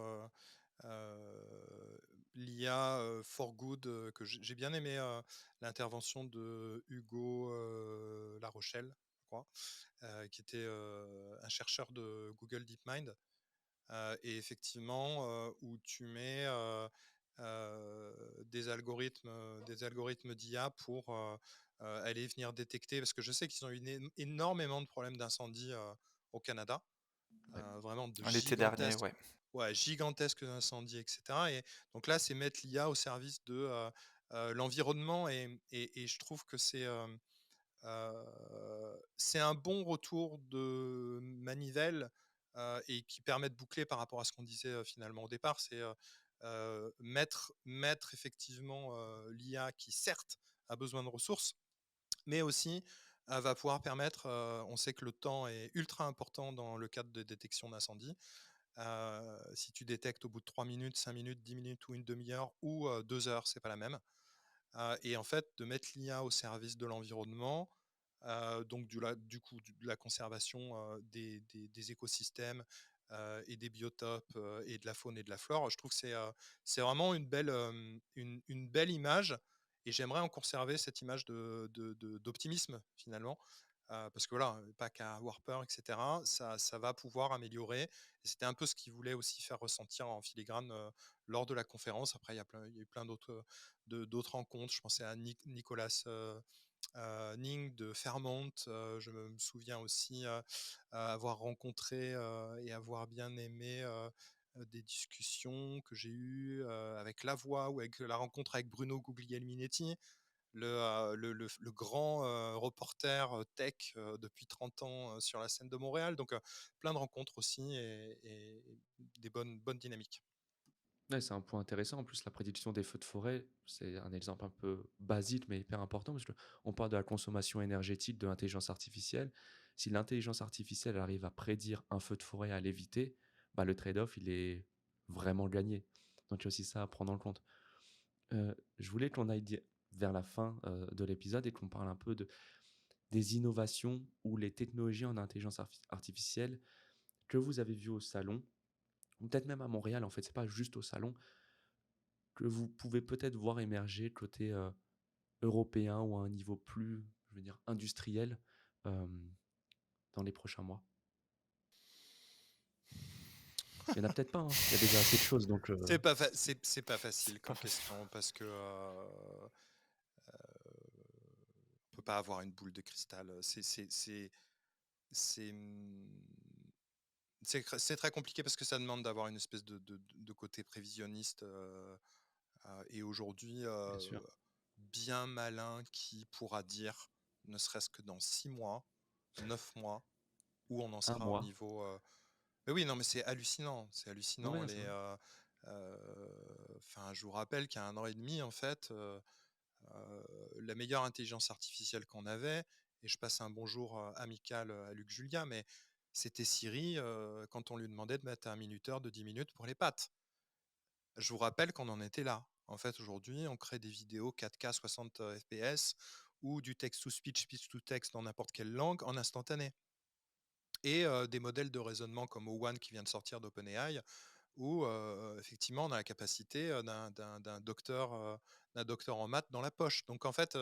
l'IA for good, que j'ai bien aimé l'intervention de Hugo Larochelle, je crois, qui était un chercheur de Google DeepMind. Et effectivement, où tu mets des algorithmes d'IA pour aller venir détecter, parce que je sais qu'ils ont eu énormément de problèmes d'incendie au Canada, Ouais. vraiment de L'été dernier, gigantesques, ouais. ouais, gigantesques incendies, etc. Et donc là, c'est mettre l'IA au service de l'environnement, et je trouve que c'est un bon retour de manivelle, et qui permet de boucler par rapport à ce qu'on disait finalement au départ. C'est mettre effectivement l'IA qui certes a besoin de ressources, mais aussi va pouvoir permettre, on sait que le temps est ultra important dans le cadre de détection d'incendie. Si tu détectes au bout de 3 minutes, 5 minutes, 10 minutes ou une demi-heure ou 2 heures, c'est pas la même. Et en fait, de mettre l'IA au service de l'environnement, donc du coup de la conservation des écosystèmes et des biotopes et de la faune et de la flore. Je trouve que c'est vraiment une belle image, et j'aimerais en conserver cette image d'optimisme finalement. Parce que voilà, pas qu'à avoir peur, etc. Ça va pouvoir améliorer. Et c'était un peu ce qu'il voulait aussi faire ressentir en filigrane lors de la conférence. Après, il y a eu plein d'autres rencontres. Je pensais à Nicolas Ning de Fairmont. Je me souviens aussi avoir rencontré et avoir bien aimé des discussions que j'ai eues avec La Voix, ou avec la rencontre avec Bruno Guglielminetti, le grand reporter tech depuis 30 ans sur la scène de Montréal. Donc plein de rencontres aussi, et des bonnes dynamiques. Ouais, c'est un point intéressant. En plus, la prédiction des feux de forêt, c'est un exemple un peu basique, mais hyper important parce qu'on parle de la consommation énergétique de l'intelligence artificielle. Si l'intelligence artificielle arrive à prédire un feu de forêt, à l'éviter, bah, le trade-off, il est vraiment gagné. Donc, il y a aussi ça à prendre en compte. Je voulais qu'on aille vers la fin de l'épisode et qu'on parle un peu des innovations ou les technologies en intelligence artificielle que vous avez vues au salon, ou peut-être même à Montréal, en fait, c'est pas juste au salon, que vous pouvez peut-être voir émerger côté, européen ou à un niveau plus, je veux dire, industriel, hem, dans les prochains mois? Il y en a peut-être pas, hein, il y a déjà assez de choses donc C'est pas C'est facile pas comme facile. question, parce que on peut pas avoir une boule de cristal. C'est, mmh, c'est très compliqué, parce que ça demande d'avoir une espèce de côté prévisionniste. Et aujourd'hui, bien sûr. bien malin qui pourra dire, ne serait-ce que dans 6 mois, 9 mois, où on en Un sera au mois. niveau. Mais oui, non, mais c'est hallucinant. C'est hallucinant. Ouais, c'est vrai. Enfin, je vous rappelle qu'il y a 1 an et demi, en fait, la meilleure intelligence artificielle qu'on avait, et je passe un bonjour amical à Luc Julia, mais c'était Siri quand on lui demandait de mettre un minuteur de 10 minutes pour les pattes. Je vous rappelle qu'on en était là. En fait, aujourd'hui, on crée des vidéos 4K 60 FPS ou du text-to-speech, speech-to-text dans n'importe quelle langue en instantané. Et des modèles de raisonnement comme O1 qui vient de sortir d'OpenAI, où effectivement on a la capacité d'un docteur en maths dans la poche. Donc en fait,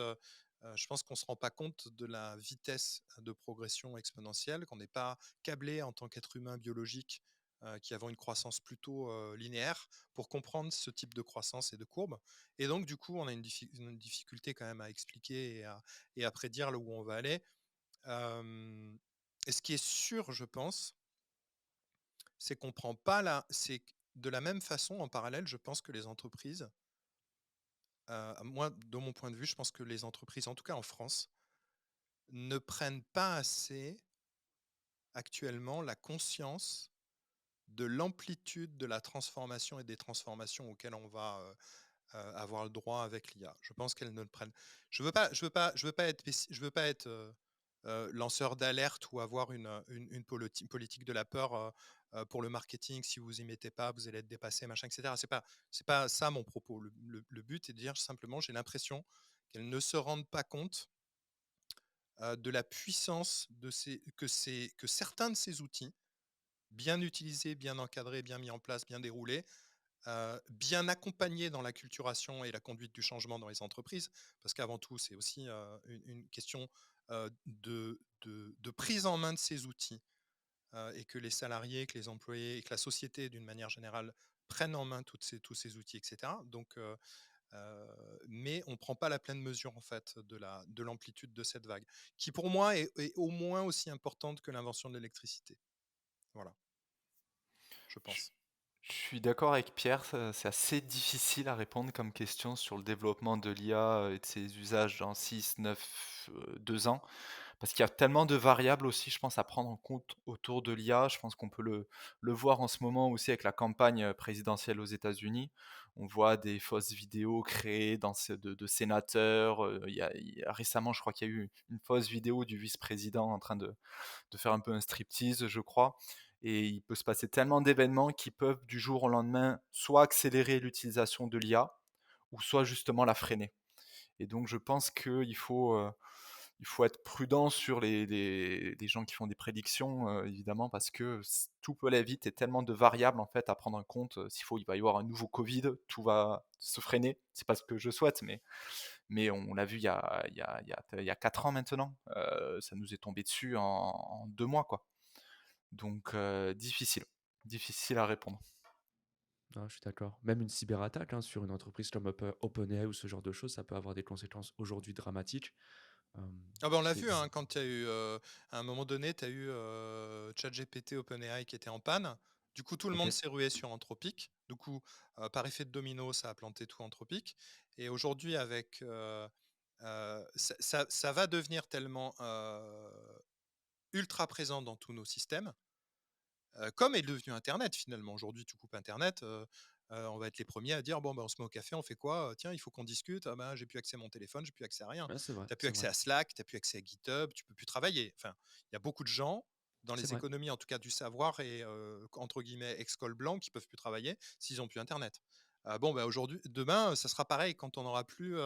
je pense qu'on ne se rend pas compte de la vitesse de progression exponentielle, qu'on n'est pas câblé en tant qu'être humain biologique qui avons une croissance plutôt linéaire, pour comprendre ce type de croissance et de courbe. Et donc, du coup, on a une difficulté quand même à expliquer et à prédire là où on va aller. Et ce qui est sûr, je pense, c'est qu'on prend pas c'est de la même façon, en parallèle, je pense que les entreprises, moi, de mon point de vue, je pense que les entreprises, en tout cas en France, ne prennent pas assez actuellement la conscience de l'amplitude de la transformation et des transformations auxquelles on va avoir le droit avec l'IA. Je pense qu'elles ne le prennent. Je veux pas être lanceur d'alerte ou avoir une politique de la peur pour le marketing. Si vous y mettez pas, vous allez être dépassé, machin, etc. C'est pas ça mon propos. Le but est de dire simplement, j'ai l'impression qu'elles ne se rendent pas compte de la puissance que certains de ces outils, bien utilisés, bien encadrés, bien mis en place, bien déroulés, bien accompagnés dans la culturation et la conduite du changement dans les entreprises, parce qu'avant tout, c'est aussi une question de prise en main de ces outils, et que les salariés, que les employés et que la société, d'une manière générale, prennent en main tous ces outils, etc. Donc, mais on ne prend pas la pleine mesure en fait de l'amplitude de cette vague, qui pour moi est au moins aussi importante que l'invention de l'électricité. Voilà, je Je pense. je suis d'accord avec Pierre, c'est assez difficile à répondre comme question sur le développement de l'IA et de ses usages dans 6, 9, 2 ans. Parce qu'il y a tellement de variables aussi, je pense, à prendre en compte autour de l'IA. Je pense qu'on peut le voir en ce moment aussi avec la campagne présidentielle aux États-Unis. On voit des fausses vidéos créées de sénateurs. Récemment, je crois qu'il y a eu une fausse vidéo du vice-président en train de faire un peu un striptease, je crois. Et il peut se passer tellement d'événements qui peuvent du jour au lendemain soit accélérer l'utilisation de l'IA ou soit justement la freiner. Et donc je pense il faut être prudent sur les gens qui font des prédictions, évidemment, parce que tout peut aller vite et tellement de variables en fait à prendre en compte. Il va y avoir un nouveau Covid, tout va se freiner. C'est pas ce que je souhaite, mais on l'a vu il y a 4 ans maintenant. Ça nous est tombé dessus en 2 mois, quoi. Donc difficile à répondre. Ah, je suis d'accord. Même une cyberattaque, hein, sur une entreprise comme OpenAI ou ce genre de choses, ça peut avoir des conséquences aujourd'hui dramatiques. Ah ben on l'a C'est vu, hein, quand tu as eu, à un moment donné, tu as eu ChatGPT, OpenAI qui était en panne. Du coup, tout le monde OK. s'est rué sur Anthropic. Du coup, par effet de domino, ça a planté tout Anthropic. Et aujourd'hui, avec ça va devenir tellement ultra présent dans tous nos systèmes, comme est devenu Internet finalement. Aujourd'hui, tu coupes Internet, on va être les premiers à dire bon, ben, on se met au café, on fait quoi? Tiens, il faut qu'on discute. Ah ben, j'ai plus accès à mon téléphone, j'ai plus accès à rien. Ouais, c'est vrai, Tu n'as plus c'est accès vrai, à Slack, tu n'as plus accès à GitHub, tu peux plus travailler. Enfin, il y a beaucoup de gens dans c'est les vrai. économies, en tout cas du savoir et entre guillemets ex-col blanc, qui peuvent plus travailler s'ils ont plus Internet. Bon, ben aujourd'hui, demain, ça sera pareil quand on n'aura plus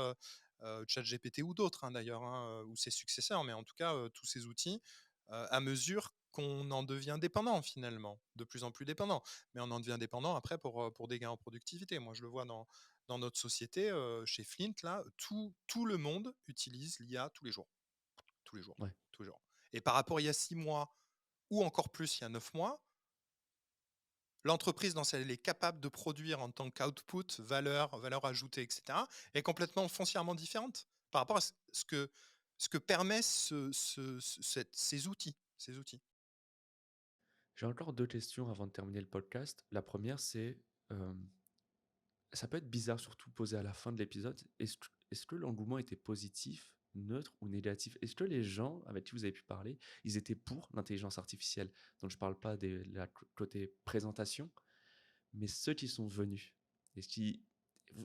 ChatGPT ou d'autres, hein, d'ailleurs, hein, ou ses successeurs, mais en tout cas tous ces outils, à mesure qu'on en devient dépendant finalement, de plus en plus dépendant. Mais on en devient dépendant après pour des gains en productivité. Moi, je le vois dans notre société, chez Flint, là, tout le monde utilise l'IA tous les jours. Tous les jours. Ouais. Tous les jours. Et par rapport à il y a 6 mois, ou encore plus, il y a 9 mois, l'entreprise dont elle est capable de produire en tant qu'output, valeur ajoutée, etc., est complètement foncièrement différente par rapport à ce que permet ces outils. Ces outils. J'ai encore 2 questions avant de terminer le podcast. La première, c'est, hem, ça peut être bizarre, surtout posé à la fin de l'épisode. Est-ce que l'engouement était positif, neutre ou négatif? Est-ce que les gens avec qui vous avez pu parler, ils étaient pour l'intelligence artificielle? Donc je parle pas de la côté présentation, mais ceux qui sont venus. Est-ce qu'ils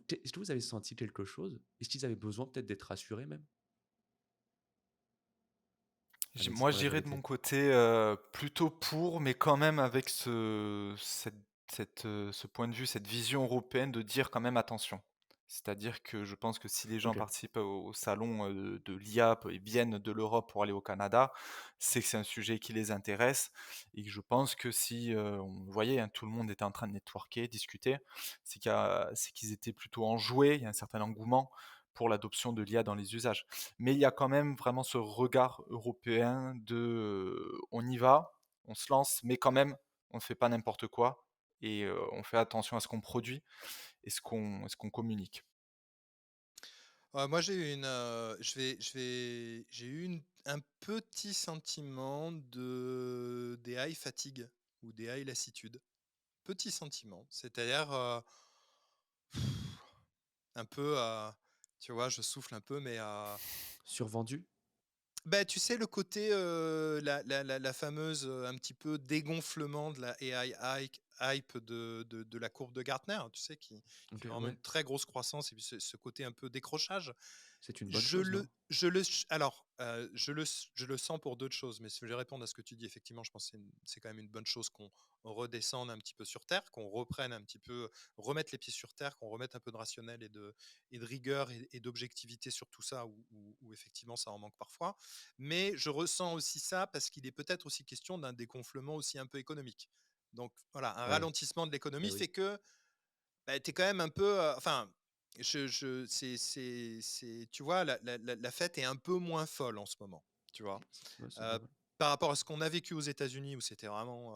est-ce que vous avez senti quelque chose? Est-ce qu'ils avaient besoin peut-être d'être rassurés même? Allez, Moi, dites-moi je la dirais de mon vérité. côté plutôt pour, mais quand même avec ce point de vue, cette vision européenne de dire quand même attention. C'est-à-dire que je pense que si les gens OK, participent au salon de l'IA et viennent de l'Europe pour aller au Canada, c'est que c'est un sujet qui les intéresse et que je pense que si on voyait, hein, tout le monde était en train de networker, discuter, c'est qu'ils étaient plutôt enjoués, il y a un certain engouement pour l'adoption de l'IA dans les usages. Mais il y a quand même vraiment ce regard européen de on y va, on se lance, mais quand même on ne fait pas n'importe quoi et on fait attention à ce qu'on produit et ce qu'on communique. Moi, j'ai eu j'ai eu un petit sentiment des high fatigue ou des high lassitude. Petit sentiment, c'est-à-dire un peu, tu vois, je souffle un peu, mais Survendu? bah, tu sais, le côté, la fameuse, un petit peu dégonflement de la AI hype de la courbe de Gartner, tu sais, qui OK, fait vraiment ouais. une très grosse croissance et puis ce côté un peu décrochage. C'est une bonne chose, non? Je le sens pour d'autres choses, mais si je vais répondre à ce que tu dis, effectivement, je pense que c'est quand même une bonne chose qu'on redescende un petit peu sur terre, qu'on reprenne un petit peu, remette les pieds sur terre, qu'on remette un peu de rationnel et de rigueur et d'objectivité sur tout ça, où effectivement ça en manque parfois. Mais je ressens aussi ça parce qu'il est peut-être aussi question d'un dégonflement aussi un peu économique. Donc voilà, un Ouais, ralentissement de l'économie bah, oui. fait que bah, tu es quand même un peu, enfin, tu vois, la fête est un peu moins folle en ce moment, tu vois. Ouais, c'est Euh, normal. Par rapport à ce qu'on a vécu aux États-Unis où c'était vraiment,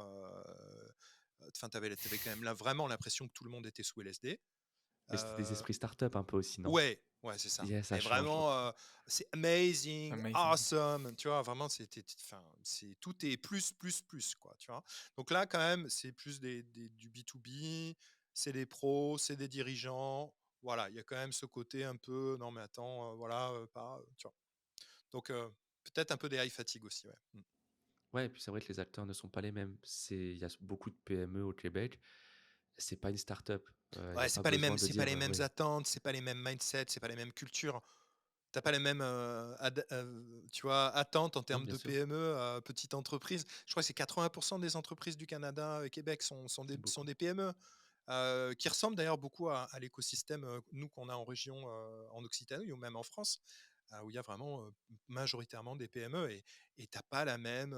enfin, tu avais quand même là vraiment l'impression que tout le monde était sous LSD. Mais c'était des Euh, esprits start-up un peu aussi, non? ouais, ouais, c'est ça. Yeah, ça Mais change, ouais. vraiment, c'est amazing, Amazing. awesome, tu vois, vraiment, enfin, tout est plus, quoi, tu vois. Donc là, quand même, c'est plus du B2B, c'est des pros, c'est des dirigeants. Voilà, il y a quand même ce côté un peu, non, mais attends, voilà, pas, tu vois. Donc, peut-être un peu des high fatigue aussi, ouais. Ouais, et puis c'est vrai que les acteurs ne sont pas les mêmes. Il y a beaucoup de PME au Québec. C'est pas une start-up. Il y Ouais, a pas besoin de c'est pas dire, les mêmes ouais, attentes, c'est pas les mêmes mindsets, c'est pas les mêmes cultures. T'as pas les mêmes, tu vois, attentes en non, termes bien de sûr, PME, petite entreprise. Je crois que c'est 80% des entreprises du Canada et Québec c'est sont beaucoup. des PME, qui ressemblent d'ailleurs beaucoup à l'écosystème, nous qu'on a en région, en Occitanie ou même en France, où il y a vraiment, majoritairement des PME et tu pas la même,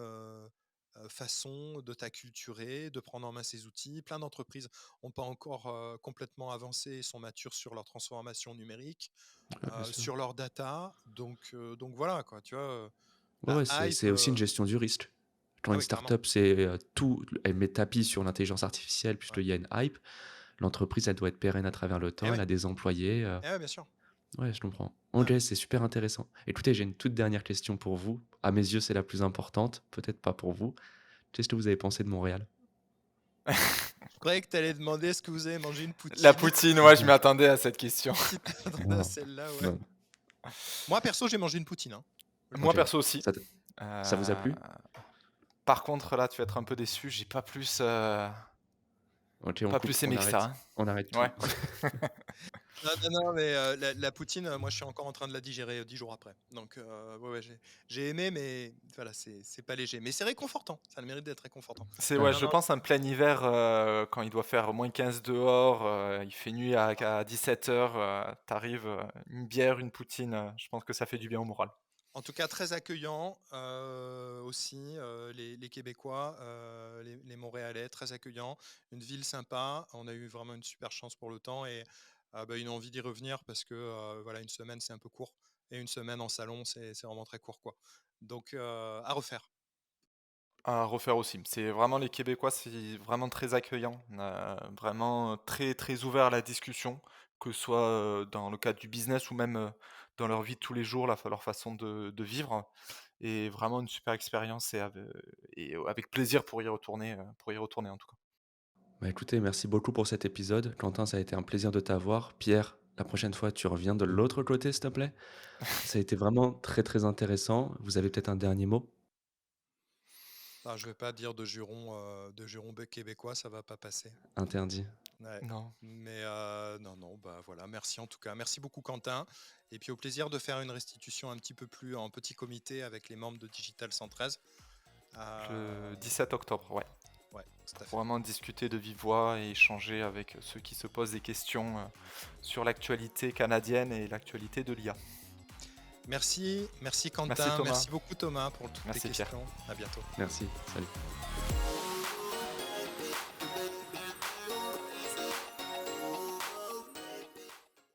façon de t'acculturer, de prendre en main ces outils. Plein d'entreprises ont pas encore, complètement avancé et sont matures sur leur transformation numérique, Ouais, bien sûr. sur leur data. Donc voilà, quoi, tu vois, Ouais, ouais, la hype. c'est aussi une gestion du risque. Quand Ah une oui, clairement. startup, c'est tout, elle met tapis sur l'intelligence artificielle Ouais. puisqu'il y a une hype. L'entreprise, elle doit être pérenne à travers le Eh temps. Elle oui, a des employés. bien sûr. Ouais, je comprends. Ok, Ouais. c'est super intéressant. Écoutez, j'ai une toute dernière question pour vous. À mes yeux, c'est la plus importante. Peut-être pas pour vous. Qu'est-ce que vous avez pensé de Montréal? Je croyais que tu allais demander est-ce que vous avez mangé une La poutine. poutine, ouais, je m'attendais à cette question. Tu t'attendais à Non, celle-là, ouais. non. Moi, perso, j'ai mangé une poutine, hein. Je le Moi Ok. dis. perso aussi. Ça vous a Euh, plu? Par contre, là, tu vas être un peu déçu. J'ai pas plus, Ok, on pas coupe, plus aimé on que ça, arrête. hein. On arrête tout. Ouais. Non, non, non, mais la poutine, moi, je suis encore en train de la digérer 10 jours après. Donc, ouais, ouais, j'ai aimé, mais voilà, c'est pas léger. Mais c'est réconfortant. Ça a le mérite d'être réconfortant. C'est Ouais. ouais, Non, je non, pense un plein hiver, quand il doit faire -15 dehors, il fait nuit à 17h, tu une bière, une poutine, je pense que ça fait du bien au moral. en tout cas, très accueillant aussi, les Québécois, les Montréalais, très accueillants, une ville sympa. On a eu vraiment une super chance pour le temps et bah, une envie d'y revenir parce que voilà, une semaine c'est un peu court et une semaine en salon c'est vraiment très court, quoi. Donc à refaire. À refaire aussi. C'est vraiment les Québécois, c'est vraiment très accueillant, vraiment très, très ouvert à la discussion, que ce soit, dans le cadre du business ou même, dans leur vie de tous les jours, leur façon de vivre et vraiment une super expérience et avec plaisir pour y retourner en tout cas. Bah, écoutez, merci beaucoup pour cet épisode. Quentin, ça a été un plaisir de t'avoir. Pierre, la prochaine fois, tu reviens de l'autre côté, s'il te plaît. Ça a été vraiment très, très intéressant. Vous avez peut-être un dernier mot? Ah, je vais pas dire de juron québécois, ça va pas passer. Interdit. Ouais. Non. Mais non, non, bah voilà, merci en tout cas. Merci beaucoup Quentin. Et puis au plaisir de faire une restitution un petit peu plus en petit comité avec les membres de Digital 113. Le 17 octobre, ouais. Ouais, tout à Pour fait. vraiment discuter de vive voix et échanger avec ceux qui se posent des questions, sur l'actualité canadienne et l'actualité de l'IA. Merci Merci Quentin, Thomas, merci beaucoup Thomas pour toutes tes merci Pierre. questions. À bientôt. Merci. Salut.